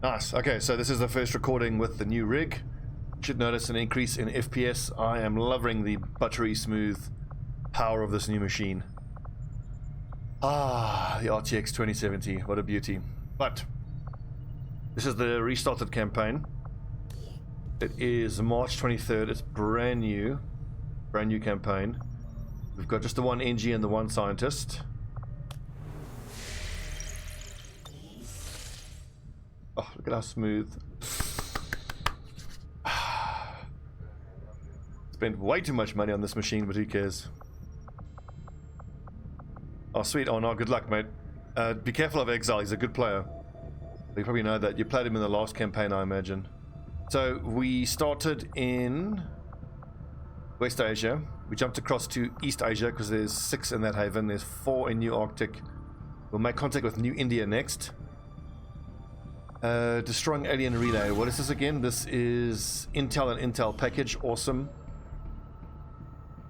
Nice. Okay, so this is the first recording with the new rig. Should notice an increase in FPS. I am loving the buttery smooth power of this new machine. Ah, the RTX 2070. What a beauty. But this is the restarted campaign. It is March 23rd. It's brand new campaign. We've got just the one NG and the one scientist. Oh, look at how smooth. Spent way too much money on this machine, but who cares? Oh, sweet. Oh, no, good luck, mate. Be careful of Exile. He's a good player. You probably know that. You played him in the last campaign, I imagine. So, we started in West Asia. We jumped across to East Asia because there's 6 in that haven. There's 4 in New Arctic. We'll make contact with New India next. Destroying alien relay. What is this again? This is Intel and Intel package. Awesome.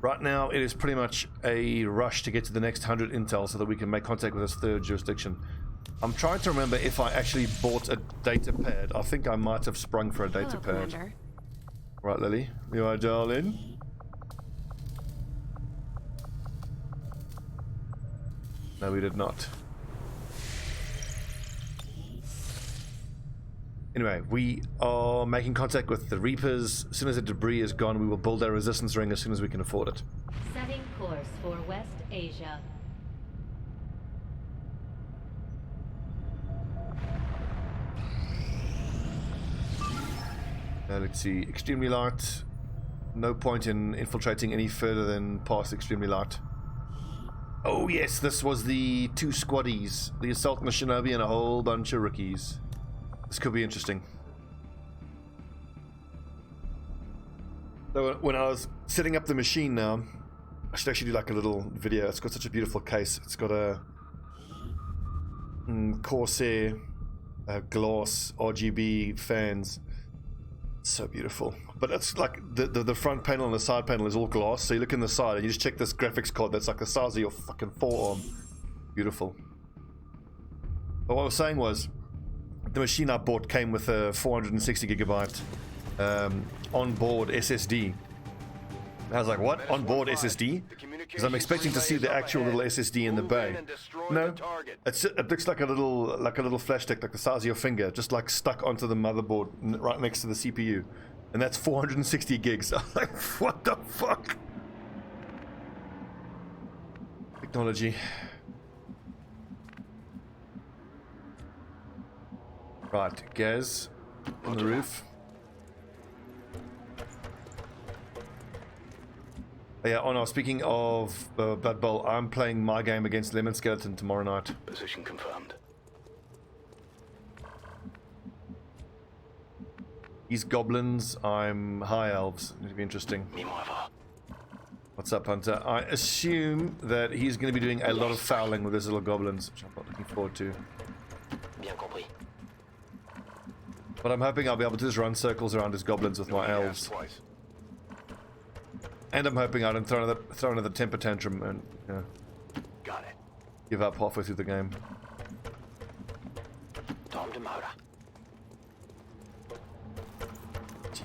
Right now, it is pretty much a rush to get to the next 100 Intel so that we can make contact with this 3rd jurisdiction. I'm trying to remember if I actually bought a data pad. I think I might have sprung for a data pad. Commander. Right, Lily. You are, darling. No, we did not. Anyway, we are making contact with the Reapers. As soon as the debris is gone, we will build our resistance ring as soon as we can afford it. Setting course for West Asia. Let's see. Extremely light. No point in infiltrating any further than past extremely light. Oh yes, this was the 2 squaddies. The assault and the Shinobi and a whole bunch of rookies. This could be interesting. So when I was setting up the machine now, I should actually do like a little video. It's got such a beautiful case. It's got a Corsair glass RGB fans. It's so beautiful. But it's like the front panel and the side panel is all glass. So you look in the side and you just check this graphics card that's like the size of your fucking forearm. Beautiful. But what I was saying was, the machine I bought came with a 460 gigabyte onboard SSD. I was like, what? Onboard SSD? Because I'm expecting to see the actual little SSD in the bay. No, it looks like a little flash stick, like the size of your finger, just like stuck onto the motherboard right next to the CPU. And that's 460 gigs. I'm like, what the fuck? Technology. Right, Gaz on the roof. Oh, yeah, oh no, speaking of Blood Bowl, I'm playing my game against Lemon Skeleton tomorrow night. Position confirmed. He's goblins, I'm high elves. It'll be interesting. What's up, Hunter? I assume that he's going to be doing a lot of fouling with his little goblins, which I'm not looking forward to. Bien compris. But I'm hoping I'll be able to just run circles around his goblins with my elves. And I'm hoping I don't throw another temper tantrum and Got it. give up halfway through the game.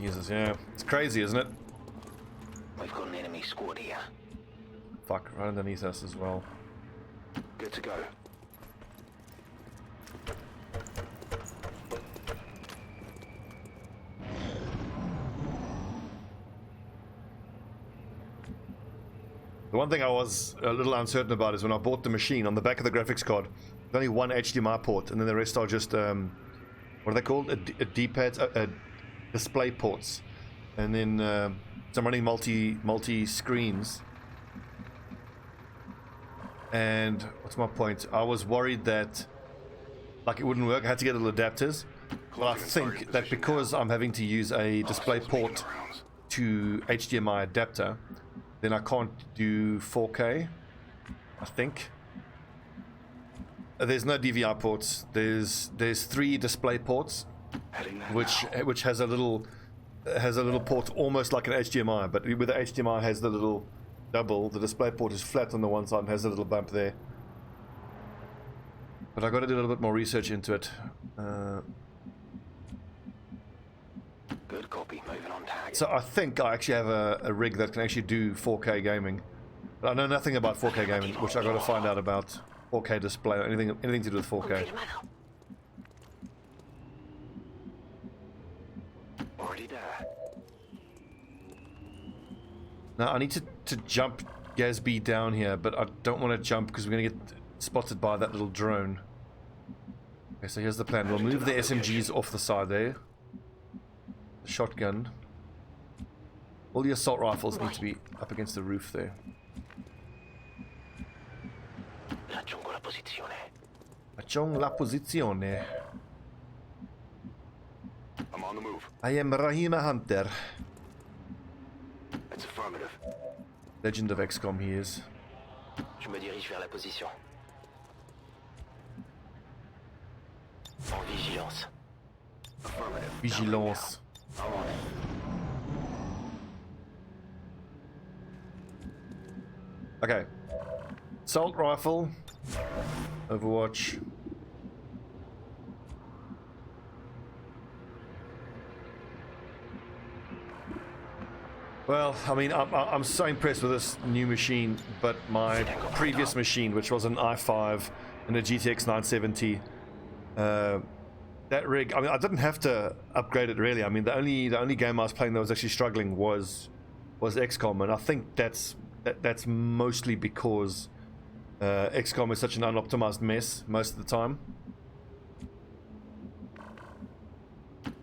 Jesus, yeah. It's crazy, isn't it? We've got an enemy squad here. Fuck, right underneath us as well. Good to go. The one thing I was a little uncertain about is when I bought the machine, on the back of the graphics card, there's only one HDMI port, and then the rest are just, what are they called? A D-pad, display ports. And then, so I'm running multi screens. And what's my point? I was worried that, like, it wouldn't work. I had to get little adapters. But I think that because I'm having to use a display port to HDMI adapter, then I can't do 4K, I think. There's no DVI ports. There's 3 display ports, which has a little port almost like an HDMI, but with the HDMI has the little double. The display port is flat on the one side and has a little bump there. But I got to do a little bit more research into it. Good copy. Moving on target. So I think I actually have a rig that can actually do 4K gaming. But I know nothing about 4K gaming, which I got to find out about. 4K display or anything to do with 4K. Already there. Now I need to jump Gatsby down here, but I don't want to jump because we're going to get spotted by that little drone. Okay, so here's the plan. We'll move the SMGs off the side there. The shotgun. All the assault rifles need to be up against the roof there. Raggiungo la posizione. Facciamo la posizione. I'm on the move. I am Rahima Hunter. It's affirmative. Legend of XCOM he is. Je me dirige vers la position. En vigilance. Affirmative. Vigilance. I'm on it. Okay. Assault rifle. Overwatch. Well, I mean, I'm so impressed with this new machine, but my previous machine, which was an i5 and a GTX 970, that rig, I mean, I didn't have to upgrade it really. I mean, the only game I was playing that was actually struggling was XCOM, and I think that's mostly because XCOM is such an unoptimized mess most of the time.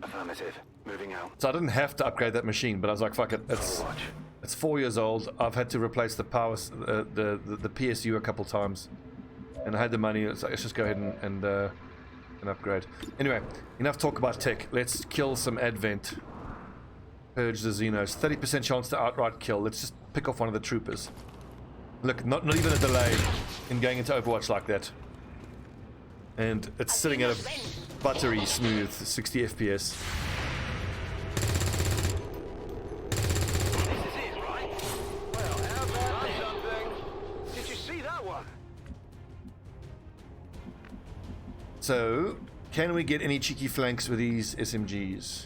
Affirmative. Moving out. So I didn't have to upgrade that machine, but I was like, fuck it, it's 4 years old. I've had to replace the power, the PSU a couple times, and I had the money. So let's just go ahead and upgrade. Anyway, enough talk about tech. Let's kill some Advent. Purge the Xenos. 30% chance to outright kill. Let's just pick off one of the troopers. Look, not even a delay in going into Overwatch like that. And it's sitting at a buttery smooth 60 FPS. So, can we get any cheeky flanks with these SMGs?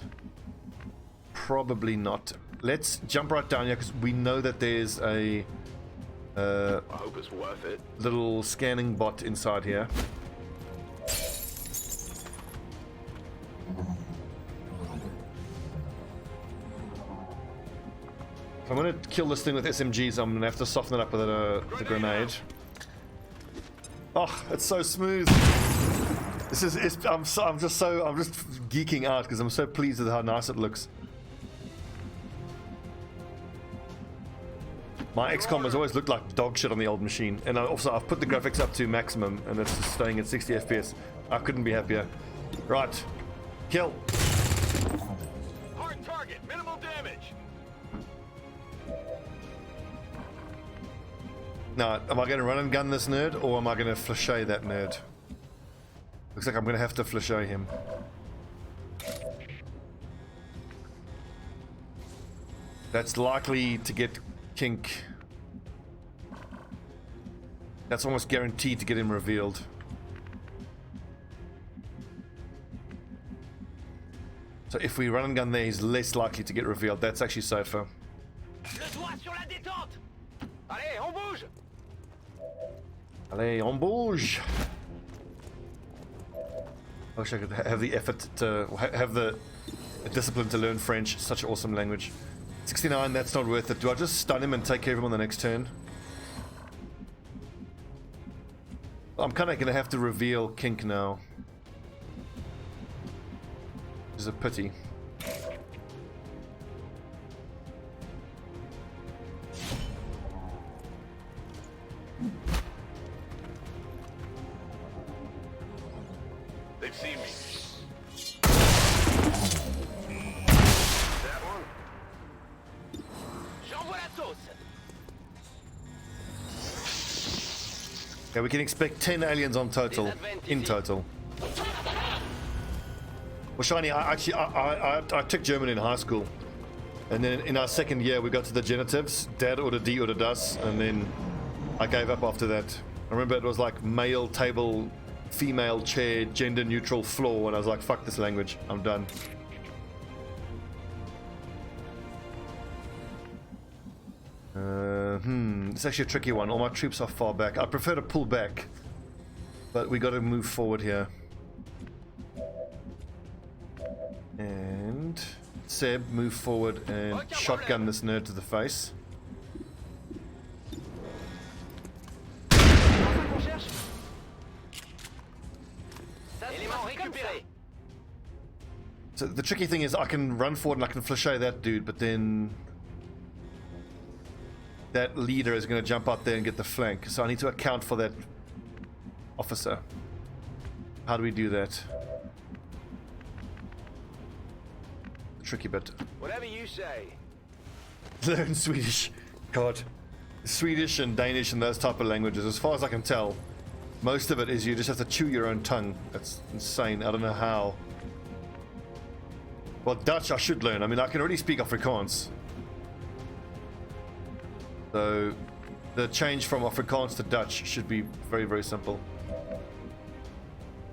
Probably not. Let's jump right down here because we know that there's a I hope it's worth it. little scanning bot inside here. If I'm going to kill this thing with SMGs, I'm going to have to soften it up with the grenade. Oh, it's so smooth. This is I'm just geeking out because I'm so pleased with how nice it looks. My XCOM has always looked like dog shit on the old machine, and I've put the graphics up to maximum, and it's just staying at 60 FPS. I couldn't be happier. Right, kill. Hard target, minimal damage. Now, am I going to run and gun this nerd, or am I going to flashay that nerd? Looks like I'm going to have to flashay him. That's likely to get kink. That's almost guaranteed to get him revealed. So if we run and gun there, he's less likely to get revealed. That's actually safer. Allez, on bouge! I wish I could have the effort to have the discipline to learn French. Such an awesome language. 69, that's not worth it. Do I just stun him and take care of him on the next turn? I'm kind of going to have to reveal kink now. Which is a pity. They've seen me. That one. J'envoie la sauce. Okay, we can expect 10 aliens on total. In total. Well, Shiny, I took German in high school. And then in our second year, we got to the genitives. Dad oder die oder das. And then I gave up after that. I remember it was like male table, female chair, gender neutral floor. And I was like, fuck this language. I'm done. It's actually a tricky one. All my troops are far back. I prefer to pull back, but we got to move forward here. And Seb, move forward and shotgun this nerd to the face. So the tricky thing is I can run forward and I can flasher that dude, but then that leader is going to jump out there and get the flank. So I need to account for that officer. How do we do that? The tricky bit. Whatever you say. Learn Swedish. God. Swedish and Danish and those type of languages, as far as I can tell, most of it is you just have to chew your own tongue. That's insane. I don't know how. Well, Dutch I should learn. I mean, I can already speak Afrikaans. So the change from Afrikaans to Dutch should be very, very simple.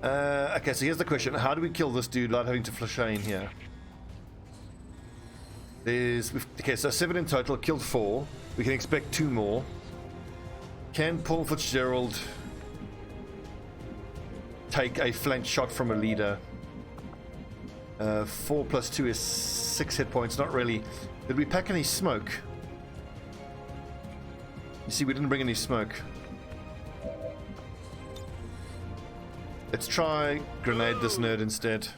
Okay, so here's the question. How do we kill this dude without having to flash in here? Okay, so 7 in total, killed 4. We can expect 2 more. Can Paul Fitzgerald take a flank shot from a leader? 4 plus 2 is 6 hit points. Not really. Did we pack any smoke? You see, we didn't bring any smoke. Let's try grenade this nerd instead.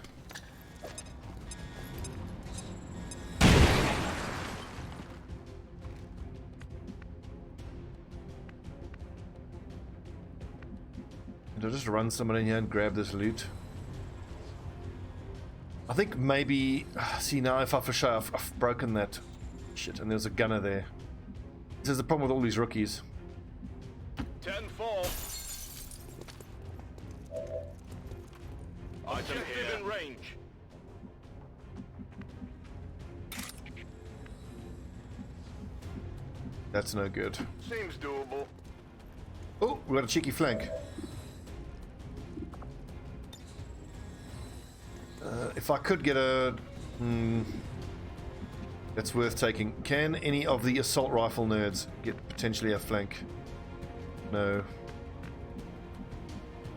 And I'll just run someone in here and grab this loot. I think maybe... See, now if I flash out, I've broken that. Shit, and there's a gunner there. This is the problem with all these rookies. 10-4. Objective in range. That's no good. Seems doable. Oh, we got a cheeky flank. If I could get a... that's worth taking. Can any of the assault rifle nerds get potentially a flank? No.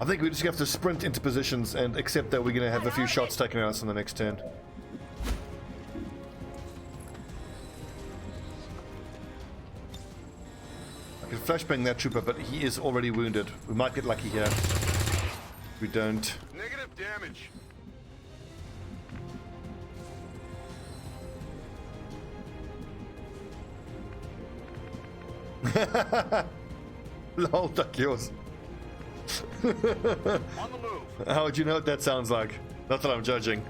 I think we just have to sprint into positions and accept that we're going to have a few shots taken at us on the next turn. I can flashbang that trooper, but he is already wounded. We might get lucky here. We don't. Negative damage. Lol, duck yours. On the move. How would you know what that sounds like? Not that I'm judging.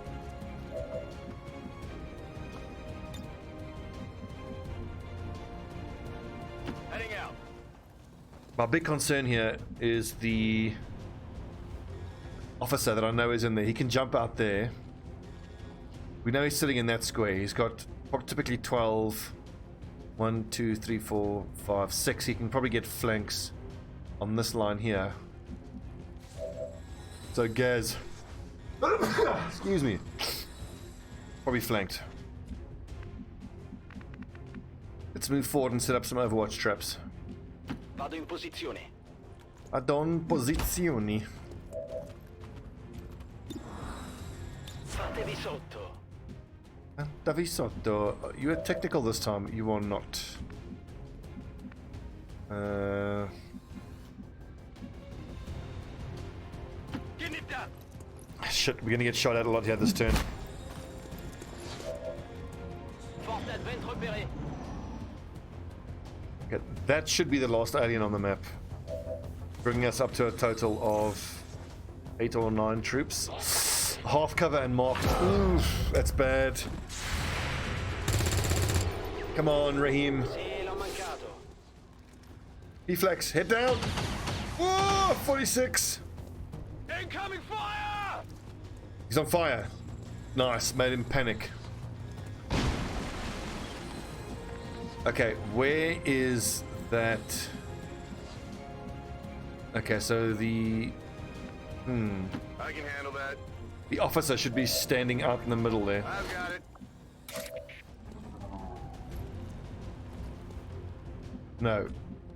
Heading out. My big concern here is the officer that I know is in there. He can jump out there. We know he's sitting in that square. He's got typically 12. 1, 2, 3, 4, 5, 6. He can probably get flanks on this line here. So Gaz, excuse me, probably flanked. Let's move forward and set up some Overwatch traps. Vado in posizione. Adon posizioni. Fatevi sotto. Davi Sotto, you are technical this time. You are not. Shit, we're gonna get shot at a lot here this turn. Okay, that should be the last alien on the map, bringing us up to a total of 8 or 9 troops. Half cover and marked. Oof, that's bad. Come on, Raheem. Deflex, head down. Whoa, 46. Incoming fire! He's on fire. Nice, made him panic. Okay, where is that? Okay, so the... I can handle that. The officer should be standing out in the middle there. I've got it. No.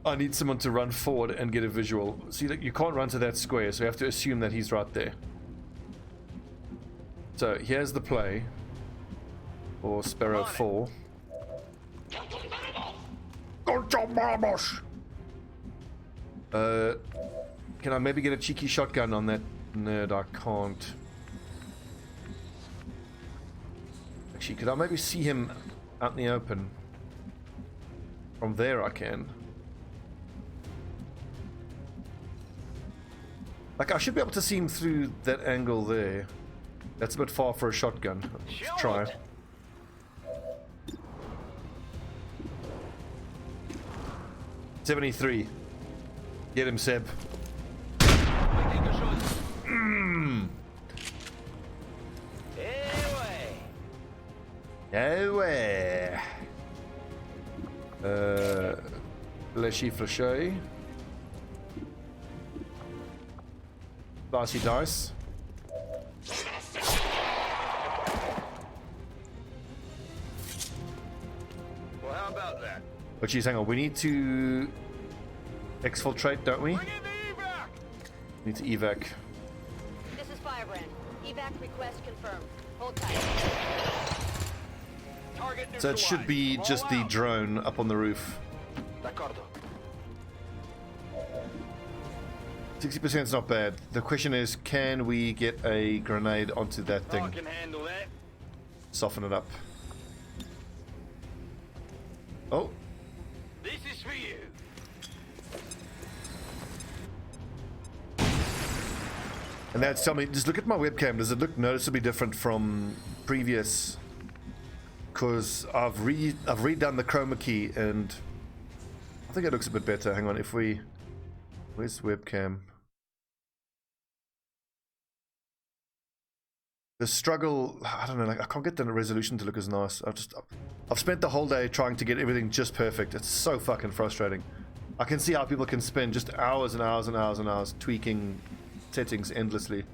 I need someone to run forward and get a visual. See, like, you can't run to that square, so you have to assume that he's right there. So, here's the play for Sparrow 4. Good job, Marbles! Can I maybe get a cheeky shotgun on that nerd? I can't. Actually, could I maybe see him out in the open? From there I can. Like, I should be able to see him through that angle there. That's a bit far for a shotgun. Let's try. $73. Get him, Seb. Away. Fleshy Flashay. Spicy dice. Well, how about that? But geez, hang on. We need to exfiltrate, don't we? Bring in the evac! Need to evac. This is Firebrand. Evac request confirmed. Hold tight. Target So it should be neutralized. just Roll the out. drone up on the roof. D'accordo. 60% is not bad. The question is, can we get a grenade onto that I thing? can handle that. Soften it up. Oh, This is for you. and that's, tell me, just look at my webcam. Does it look noticeably different from previous? Because I've redone the chroma key, and I think it looks a bit better. Hang on, if we, where's webcam? The struggle, I don't know, like, I can't get the resolution to look as nice. I've spent the whole day trying to get everything just perfect. It's so fucking frustrating. I can see how people can spend just hours and hours and hours and hours tweaking settings endlessly.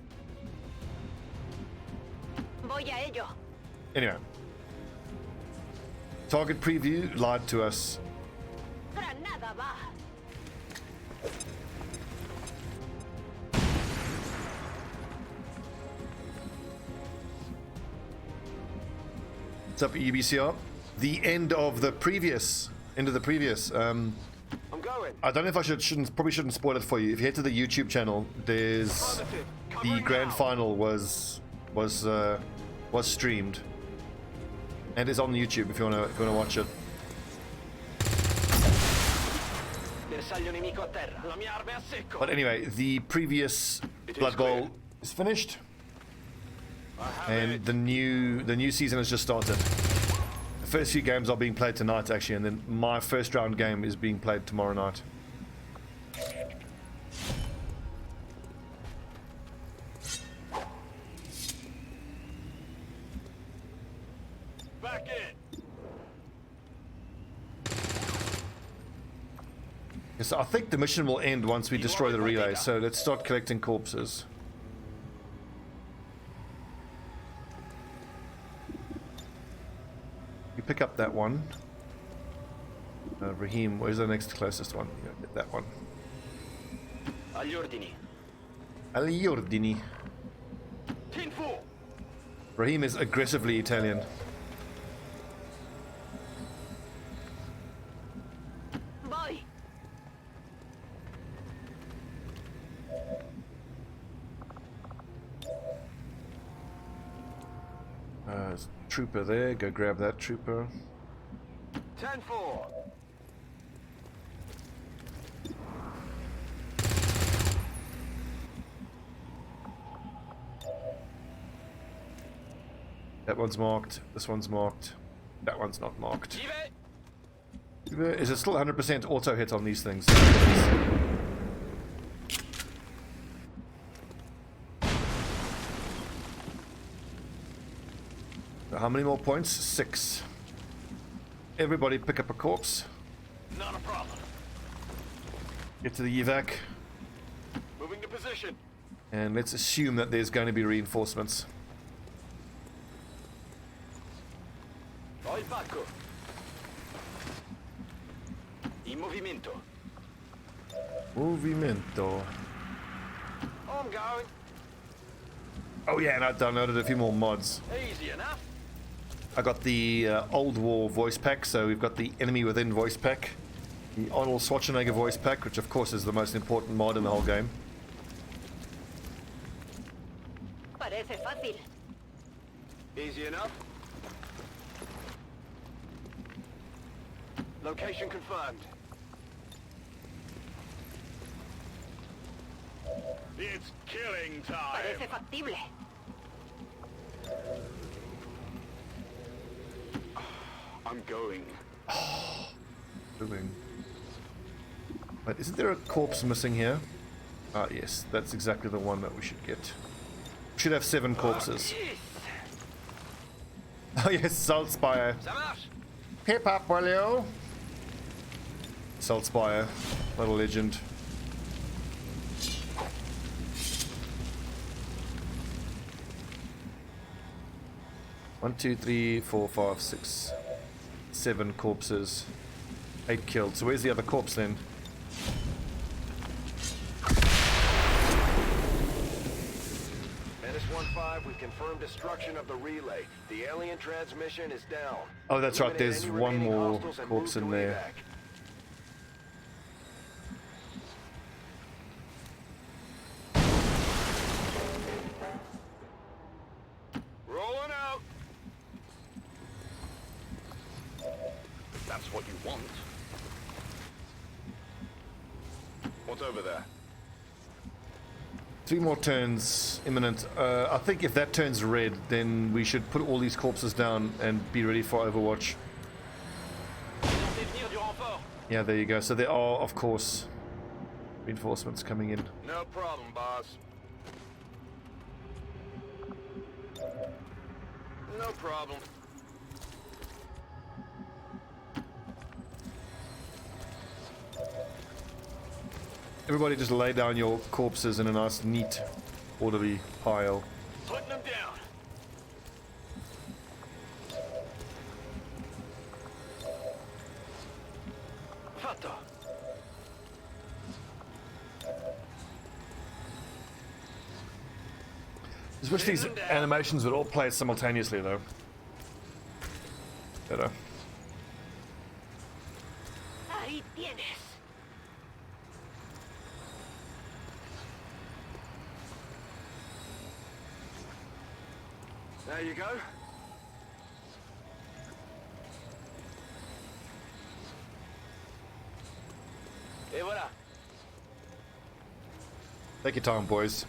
Voy a ello. Anyway. Target preview lied to us. Granada va. What's up, EBCR? The end of the previous. I'm going. I don't know if I probably shouldn't spoil it for you. If you head to the YouTube channel, there's Positive. the Covering grand now. final was streamed, and is on YouTube if you wanna watch it. Bersaglio nemico a terra. La mia arma è a secco. But anyway, the previous It is Blood Bowl clear. is finished, I have and it. the new season has just started. The first few games are being played tonight, actually, and then my first round game is being played tomorrow night. Back in. Yes, I think the mission will end once we destroy the relay, so let's start collecting corpses. You pick up that one. Raheem, where's the next closest one? Yeah, get that one. Agli ordini. Ali Ordini. Tin fu. Raheem is aggressively Italian. Voy. Trooper there, go grab that trooper. 10-4. That one's marked, this one's marked, that one's not marked. Vive. Is it still 100% auto hit on these things? How many more points? 6. Everybody pick up a corpse. Not a problem. Get to the evac. Moving to position. And let's assume that there's going to be reinforcements. Ho il pacco. In movimento. Movimento. I'm going. Oh yeah, and I downloaded a few more mods. Easy enough. I got the Old War voice pack, so we've got the Enemy Within voice pack, the Arnold Schwarzenegger voice pack, which of course is the most important mod in the whole game. Parece fácil. Easy enough. Location confirmed. It's killing time. Parece factible. I'm going. But isn't there a corpse missing here? Ah, yes, that's exactly the one that we should get. We should have 7 corpses. Oh yes, Salt Spire. Ça marche. Hip hop, will you? Salt Spire, what a legend. One, 2, 3, 4, 5, 6, 7 corpses, 8 killed. So where's the other corpse then? Menace 1-5, we confirmed destruction of the relay. The alien transmission is down. Oh, that's right. Eliminate There's any one remaining more hostiles and corpse move in to there. evac. Rolling out. If that's what you want. What's over there? 3 more turns imminent. I think if that turns red, then we should put all these corpses down and be ready for Overwatch. Yeah, there you go. So there are, of course, reinforcements coming in. No problem, boss. No problem. Everybody just lay down your corpses in a nice, neat, orderly pile. Putting them down. Fatto. Just wish these animations would all play simultaneously, though. Better. Ahí tienes. There you go. Et voilà. Take your time, boys.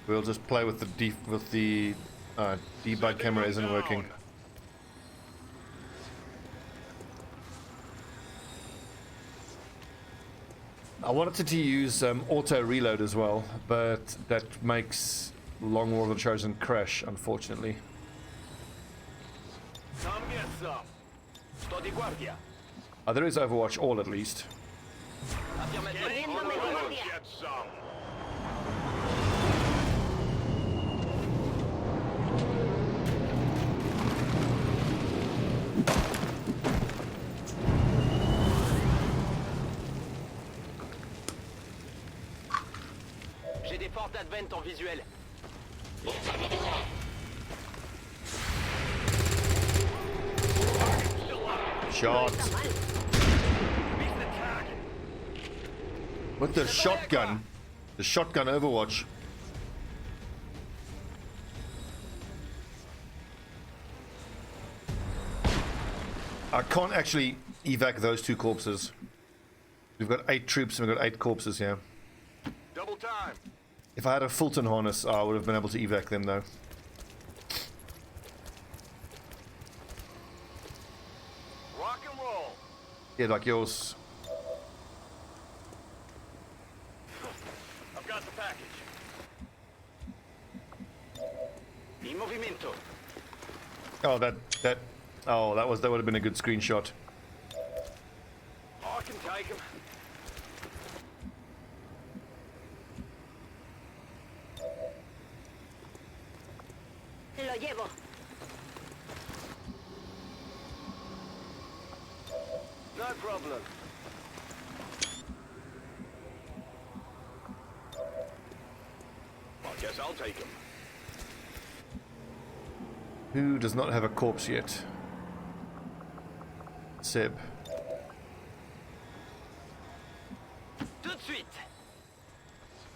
We'll just play with the debug camera isn't working. I wanted to use auto reload as well, but that makes Long War of the Chosen crash, unfortunately. Come get some. Sto di guardia. There is Overwatch All at least. Poniéndome guardia. Get some. J'ai des portes d'advent en visuel. Shot. With the shotgun. The shotgun Overwatch. I can't actually evac those 2 corpses. We've got 8 troops and we've got 8 corpses here. Double time. If I had a Fulton harness, I would have been able to evac them though. Rock and roll. Yeah, like yours. I've got the package. In movimento. Oh, that would have been a good screenshot. I can take him. Lo llevo. No problem. Guess I'll take him. Who does not have a corpse yet? Seb. Tout de suite.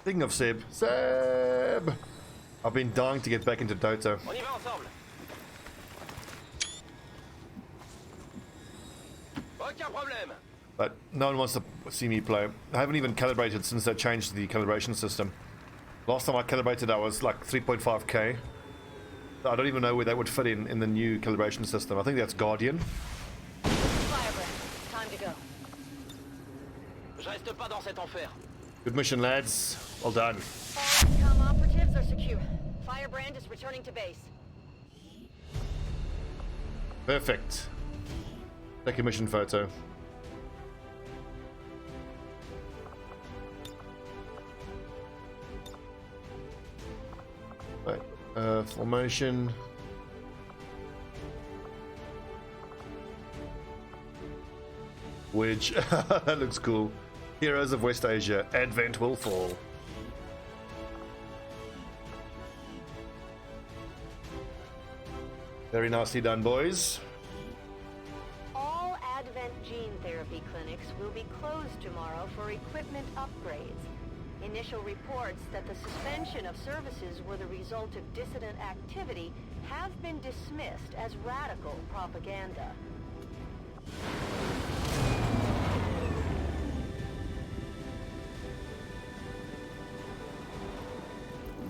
Speaking of Seb. Seb! I've been dying to get back into Dota. On y va ensemble. Aucun problème. But no one wants to see me play. I haven't even calibrated since they changed the calibration system. Last time I calibrated I was like 3.5k. I don't even know where that would fit in the new calibration system. I think that's Guardian. Firebrand, time to go. Je reste pas dans cet enfer. Good mission, lads. Well done. All XCOM operatives are secure. Firebrand is returning to base. Perfect. Take a mission photo. Right. Formation. Wedge. That looks cool. Heroes of West Asia. Advent will fall. Very nicely done, boys. All Advent gene therapy clinics will be closed tomorrow for equipment upgrades. Initial reports that the suspension of services were the result of dissident activity have been dismissed as radical propaganda.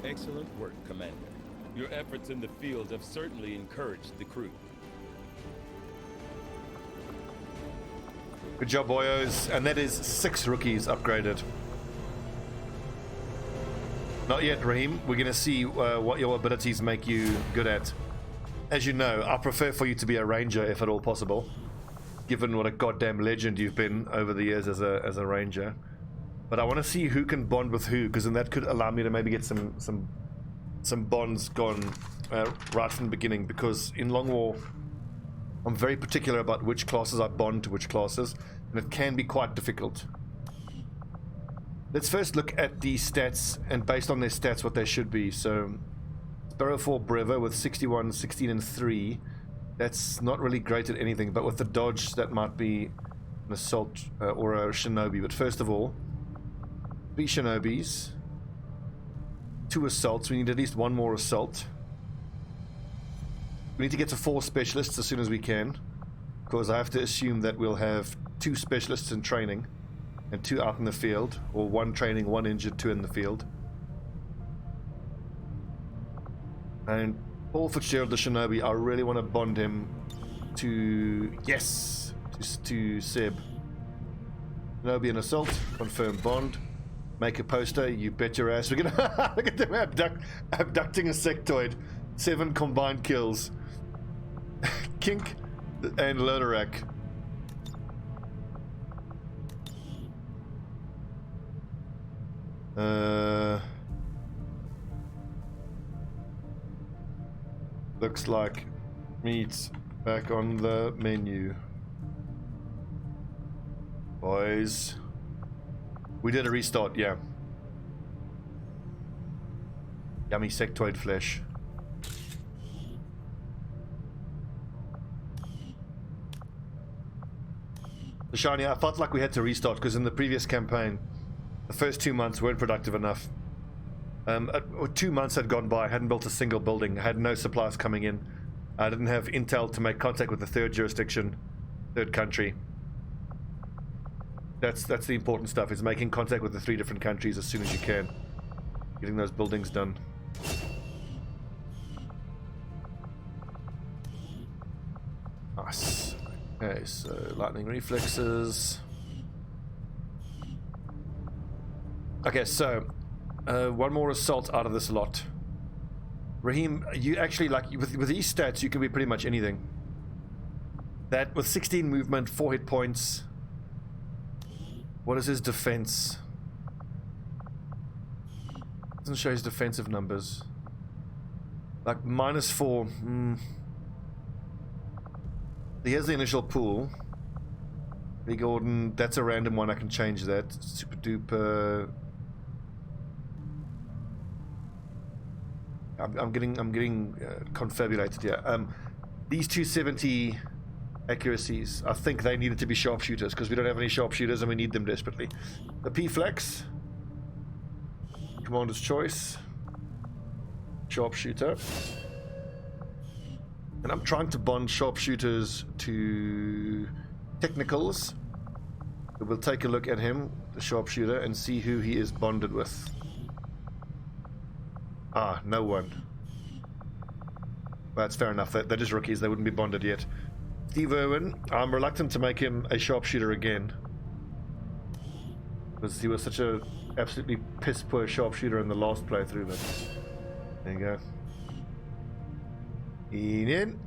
Excellent work, Commander. Your efforts in the field have certainly encouraged the crew. Good job, boyos. And that is 6 rookies upgraded. Not yet, Raheem. We're going to see what your abilities make you good at. As you know, I prefer for you to be a ranger if at all possible, given what a goddamn legend you've been over the years as a ranger. But I want to see who can bond with who, because then that could allow me to maybe get some bonds gone right from the beginning, because in Long War I'm very particular about which classes I bond to which classes, and it can be quite difficult. Let's first look at the stats, and based on their stats what they should be. So Sparrow 4 Brever with 61, 16 and 3. That's not really great at anything, but with the dodge that might be an assault or a Shinobi. But first of all, 3 Shinobis, 2 assaults. We need at least 1 more assault. We need to get to 4 specialists as soon as we can, because I have to assume that we'll have 2 specialists in training and 2 out in the field, or 1 training, 1 injured, 2 in the field. And Paul Fitzgerald the Shinobi, I really want to bond him to, yes, to Seb. Shinobi and assault, confirm bond. Make a poster, you bet your ass. We're gonna look at them abducting a sectoid. 7 combined kills. Kink and Loderak. Looks like meat's back on the menu. Boys. We did a restart, yeah. Yummy sectoid flesh. The Shiny, I felt like we had to restart because in the previous campaign, the first 2 months weren't productive enough. 2 months had gone by, I hadn't built a single building, I had no supplies coming in. I didn't have intel to make contact with the 3rd jurisdiction, 3rd country. That's the important stuff, is making contact with the 3 different countries as soon as you can. Getting those buildings done. Nice. Okay, so lightning reflexes. Okay, so 1 more assault out of this lot. Raheem, you actually, like, with these stats, you can be pretty much anything. That with 16 movement, 4 hit points. What is his defense? Doesn't show his defensive numbers. Like -4. Here's the initial pool. Big Gordon, that's a random one, I can change that. Super duper. I'm getting confabulated here. These 270 accuracies, I think they needed to be sharpshooters because we don't have any sharpshooters and we need them desperately. The P-Flex, Commander's Choice, Sharpshooter. And I'm trying to bond sharpshooters to technicals. We'll take a look at him, the sharpshooter, and see who he is bonded with. Ah, no one. Well, that's fair enough. They're just rookies. They wouldn't be bonded yet. Steve Irwin, I'm reluctant to make him a sharpshooter again. Because he was such a absolutely piss-poor sharpshooter in the last playthrough. But there you go. In.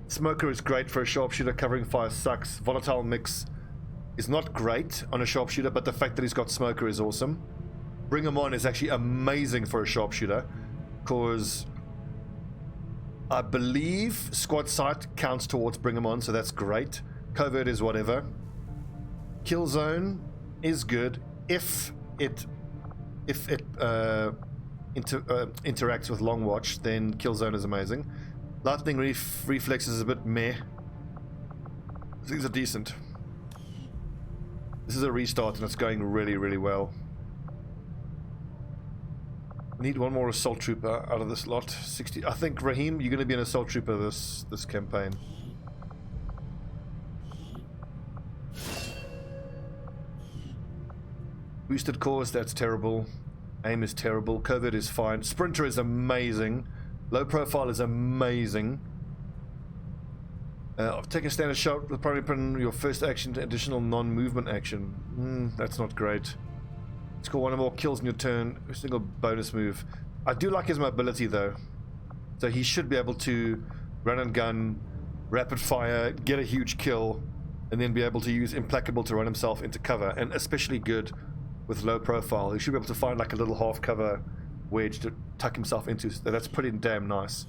Smoker is great for a sharpshooter. Covering fire sucks. Volatile mix is not great on a sharpshooter, but the fact that he's got Smoker is awesome. Bring him on is actually amazing for a sharpshooter, because I believe squad sight counts towards bring him on, so that's great. Covert is whatever. Kill zone is good if it interacts with long watch, then kill zone is amazing. Lightning reflex is a bit meh. These are decent. This is a restart and it's going really, really well. Need one more assault trooper out of this lot. 60. I think Raheem, you're going to be an assault trooper this campaign. Boosted course, that's terrible. Aim is terrible. Covert is fine. Sprinter is amazing. Low profile is amazing. Take a standard shot with probably put in your first action to additional non-movement action. That's not great. Score one or more kills in your turn. A single bonus move. I do like his mobility though. So he should be able to run and gun, rapid fire, get a huge kill, and then be able to use Implacable to run himself into cover. And especially good with low profile. He should be able to find like a little half cover wedge to tuck himself into. So that's pretty damn nice.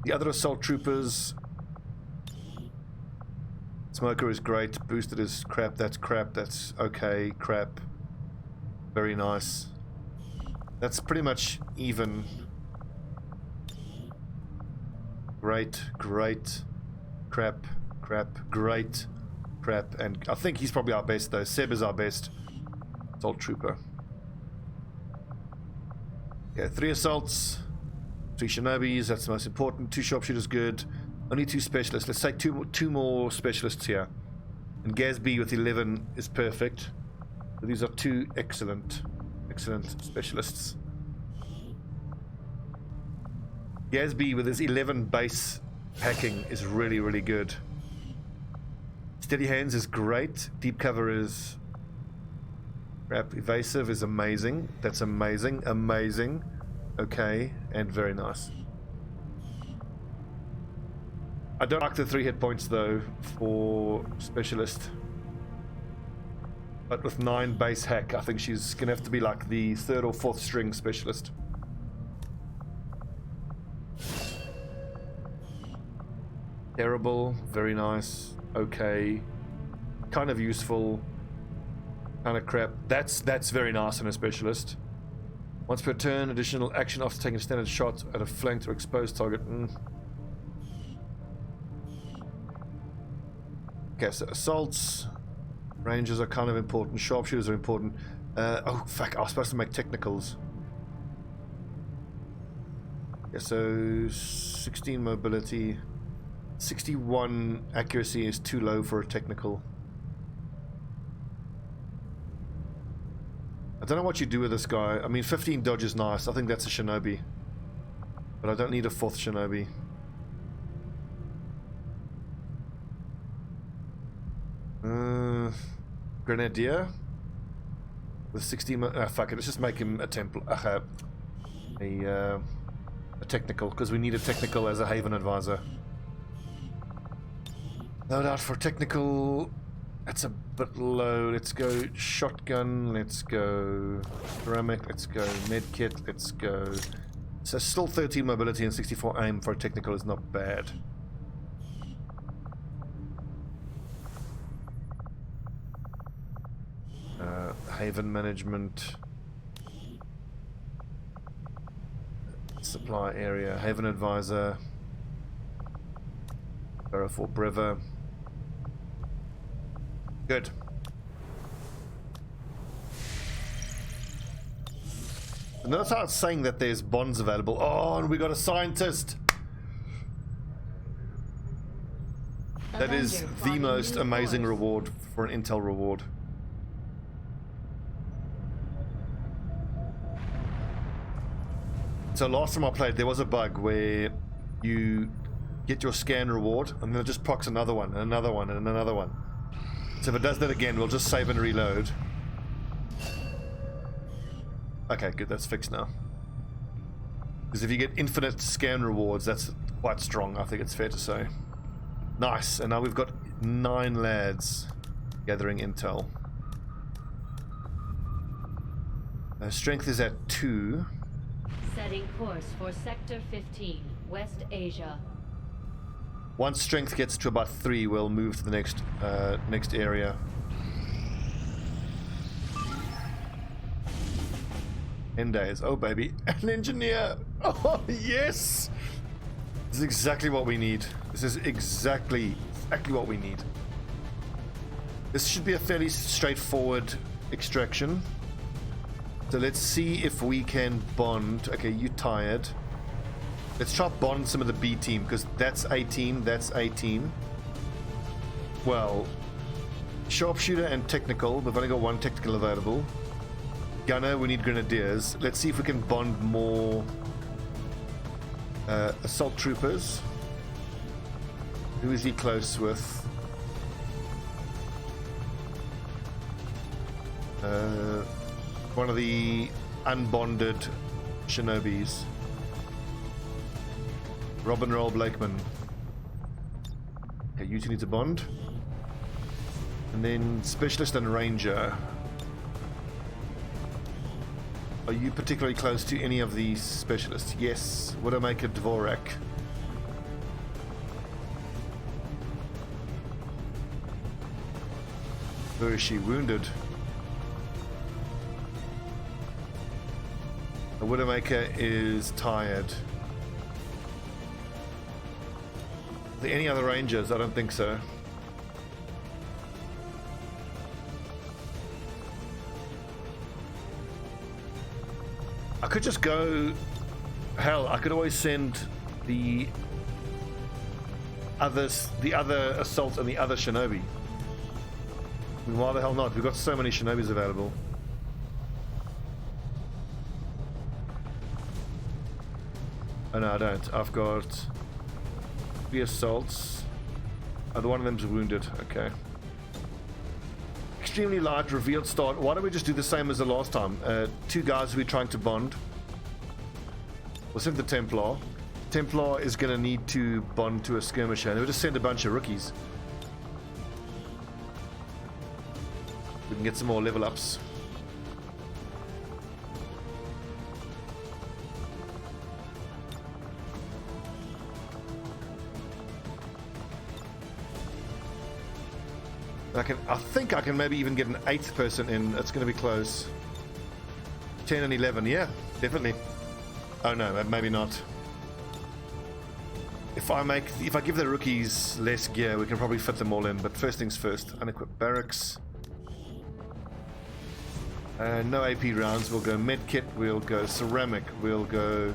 The other assault troopers. Smoker is great. Boosted is crap. That's crap. That's okay. Crap. Very nice. That's pretty much even. Great, great, crap, crap, great, crap, and I think he's probably our best though. Seb is our best assault trooper. Okay, 3 assaults, 3 shinobis, that's the most important. 2 sharpshooters, good. Only 2 specialists. Let's take two more specialists here. And Gasby with 11 is perfect. So these are 2 excellent specialists. Gasby with his 11 base hacking is really, really good. Steady hands is great. Deep cover is crap. Evasive is amazing. That's amazing. Amazing. Okay. And very nice. I don't like the 3 hit points though for specialist. But with 9 base hack, I think she's gonna have to be like the 3rd or 4th string specialist. Terrible, very nice, okay, kind of useful, kind of crap. That's very nice on a specialist. Once per turn, additional action after taking a standard shot at a flanked or exposed target. Okay, so assaults. Rangers are kind of important. Sharpshooters are important. Oh, fuck. I was supposed to make technicals. Yeah, so 16 mobility. 61 accuracy is too low for a technical. I don't know what you do with this guy. I mean, 15 dodge is nice. I think that's a Shinobi. But I don't need a 4th Shinobi. Grenadier with 60. Fuck it, let's just make him a temple. A technical, because we need a technical as a Haven advisor. Load out for technical. That's a bit low. Let's go shotgun. Let's go ceramic. Let's go medkit. Let's go. So still 13 mobility and 64 aim for a technical is not bad. Haven management. Supply area, Haven Advisor, Barrow for Brever. Good. And notice how it's saying that there's bonds available. Oh, and we got a scientist. That is the most amazing reward for an intel reward. So last time I played, there was a bug where you get your scan reward and then it just procs another one and another one and another one. So if it does that again, we'll just save and reload. Okay, good, that's fixed now. Because if you get infinite scan rewards, that's quite strong, I think it's fair to say. Nice, and now we've got 9 lads gathering intel. Strength is at 2. Setting course for Sector 15, West Asia. Once strength gets to about 3, we'll move to the next area. End days. Oh baby, an engineer. Oh yes, this is exactly what we need. This is exactly what we need. This should be a fairly straightforward extraction. So let's see if we can bond. Okay, you tired. Let's try bond some of the B team, because that's 18, that's 18. Well, Sharpshooter and Technical, we've only got 1 Technical available. Gunner, we need Grenadiers. Let's see if we can bond more Assault Troopers. Who is he close with? One of the unbonded Shinobis. Robin Roll Blakeman. Okay, you two need to bond. And then Specialist and Ranger. Are you particularly close to any of these specialists? Yes. Widowmaker Dvorak. Where is she? Wounded. The Widowmaker is tired. Are there any other rangers? I don't think so. I could just go... Hell, I could always send the other assault and the other Shinobi. I mean, why the hell not? We've got so many Shinobis available. Oh no, I don't. I've got 3 assaults. Oh, the one of them's wounded. Okay. Extremely light revealed start. Why don't we just do the same as the last time? 2 guys we're trying to bond. We'll send the Templar. Templar is going to need to bond to a skirmisher, and we'll just send a bunch of rookies. We can get some more level ups. I think I can maybe even get an 8th person in. It's going to be close. 10 and 11, yeah, definitely. Oh no, maybe not. If I give the rookies less gear, we can probably fit them all in. But first things first, unequipped barracks. No AP rounds. We'll go medkit. We'll go ceramic. We'll go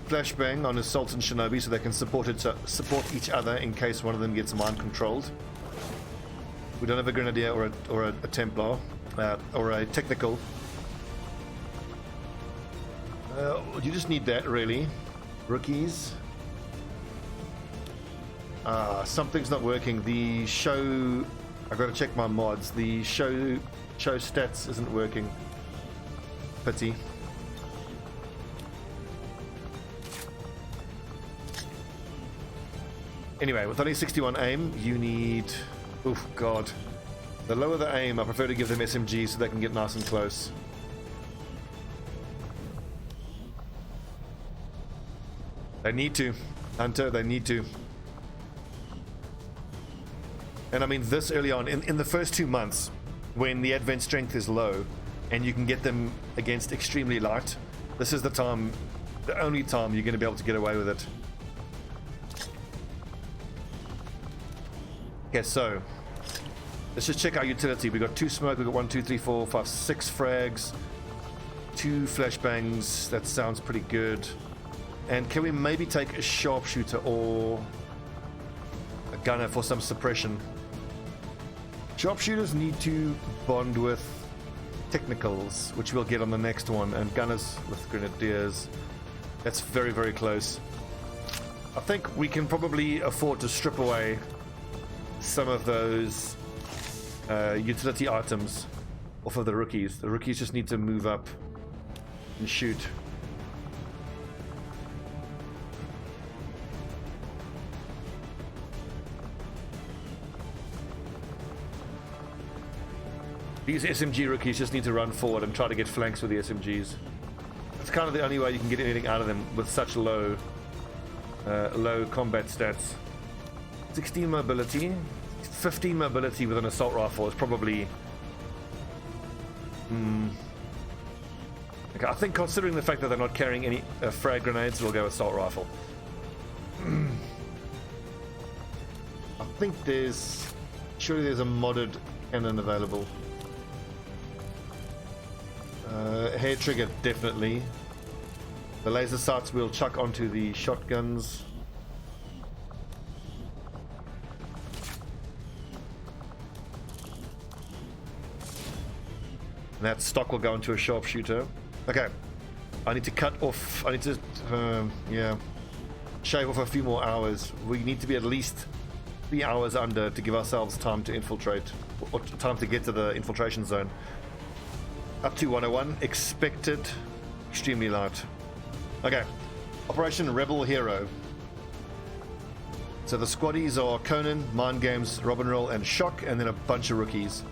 flashbang on assault and shinobi, so they can support each other in case one of them gets mind controlled. We don't have a Grenadier or a Templar or a Technical. You just need that, really. Rookies. Something's not working. The show... I've got to check my mods. The show stats isn't working. Pity. Anyway, with only 61 aim, you need... Oof, God. The lower the aim, I prefer to give them SMGs so they can get nice and close. They need to. Hunter, they need to. And I mean, this early on, in the first 2 months, when the advent strength is low, and you can get them against extremely light, this is the time the only time you're going to be able to get away with it. Okay, so let's just check our utility. We got 2 smoke, we got 1, 2, 3, 4, 5, 6 frags, 2 flashbangs. That sounds pretty good. And can we maybe take a sharpshooter or a gunner for some suppression? Sharpshooters need to bond with technicals, which we'll get on the next one, and gunners with grenadiers. That's very, very close. I think we can probably afford to strip away some of those utility items off of the rookies. The rookies just need to move up and shoot. These SMG rookies just need to run forward and try to get flanks with the SMGs. It's kind of the only way you can get anything out of them with such low combat stats. 16 mobility, 15 mobility with an assault rifle is probably... Okay, I think considering the fact that they're not carrying any frag grenades, we'll go assault rifle. I think surely there's a modded cannon available. Hair trigger, definitely. The laser sights we'll chuck onto the shotguns. And that stock will go into a sharpshooter. Okay. I need to cut off. I need to, shave off a few more hours. We need to be at least 3 hours under to give ourselves time to infiltrate, or time to get to the infiltration zone. Up to 101, expected, extremely light. Okay, Operation Rebel Hero. So the squaddies are Conan, Mind Games, Robin Roll, and Shock, and then a bunch of rookies.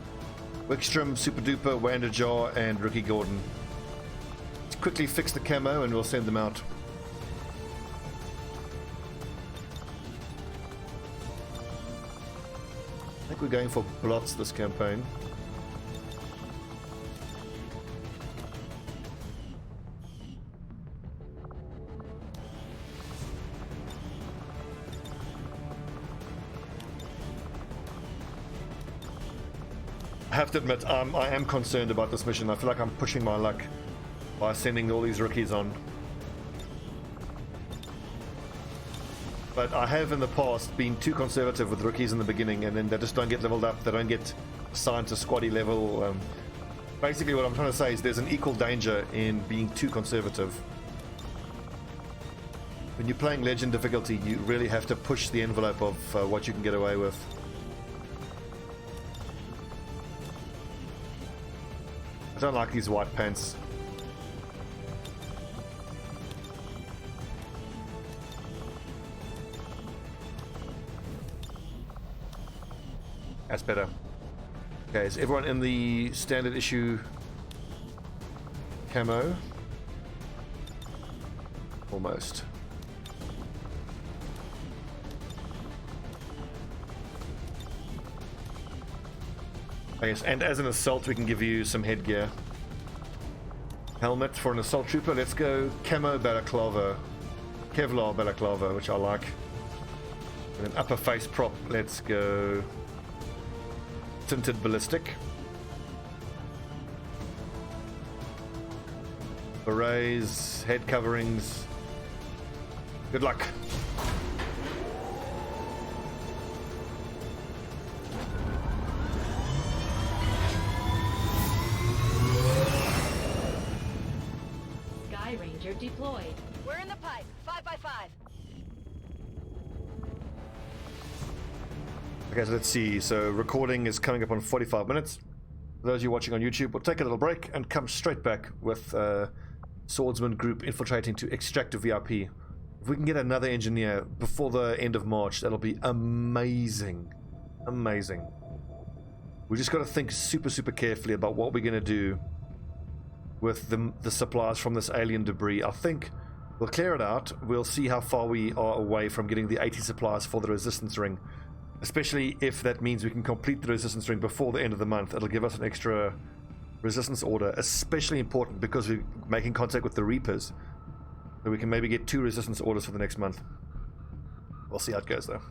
Wickstrom, Super Duper, Wanderjaw, and Rookie Gordon. Let's quickly fix the camo and we'll send them out. I think we're going for blots this campaign. I have to admit, I am concerned about this mission. I feel like I'm pushing my luck by sending all these rookies on. But I have in the past been too conservative with rookies in the beginning, and then they just don't get leveled up, they don't get assigned to squaddy level. Basically what I'm trying to say is there's an equal danger in being too conservative. When you're playing Legend difficulty, you really have to push the envelope of what you can get away with. I don't like these white pants. That's better. Okay, is everyone in the standard issue camo? Almost. Yes, and as an assault we can give you some headgear. Helmet for an assault trooper. Let's go camo balaclava, Kevlar balaclava, which I like. And an upper face prop. Let's go tinted ballistic. Berets, head coverings. Good luck. Deployed. We're in the pipe. 5x5. Okay, so let's see. So recording is coming up on 45 minutes. For those of you watching on YouTube, we'll take a little break and come straight back with Swordsman group infiltrating to extract a VIP. If we can get another engineer before the end of March, that'll be amazing. Amazing. We just got to think super, super carefully about what we're going to do with the supplies from this alien debris. I think we'll clear it out. We'll see how far we are away from getting the 80 supplies for the resistance ring, especially if that means we can complete the resistance ring before the end of the month. It'll give us an extra resistance order, especially important because we're making contact with the Reapers. So we can maybe get 2 resistance orders for the next month. We'll see how it goes though.